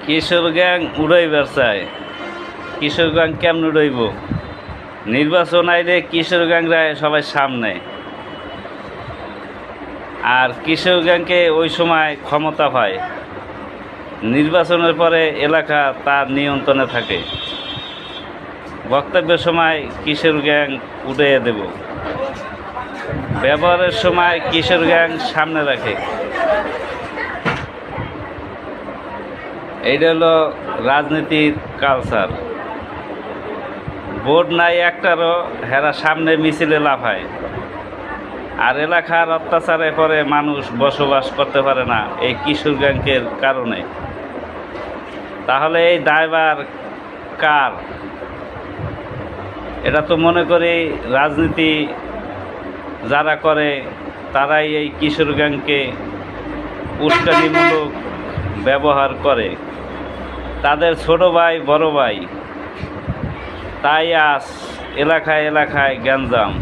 কিশোর gang উড়াইবার চায়। কিশোর gang কেমন উড়াইব? নির্বাচন আইলে কিশোর গ্যাংরা সবাই সামনে, আর কিশোর গ্যাংকে ওই সময় ক্ষমতা পায়। নির্বাচনের পরে এলাকা তার নিয়ন্ত্রণে থাকে। বক্তব্যের সময় কিশোর গ্যাং উড়িয়ে দেব, ব্যবহারের সময় কিশোর গ্যাং সামনে রাখে। এইটা হলো রাজনীতির কালচার। ভোট নাই একটারও, হেরা সামনে মিছিলে লাফায়। আর এলাকার অত্যাচারে পরে মানুষ বসবাস করতে পারে না এই কিশোর গ্যাংকের কারণে। তাহলে এই দায়ভার কার? এটা তো মনে করি রাজনীতি যারা করে তারাই এই কিশোর গ্যাংকে উস্কানিমূলক ব্যবহার করে। তাদের ছোট ভাই বড় ভাই, তাই আজ এলাকায় এলাকায় গ্যাঞ্জাম।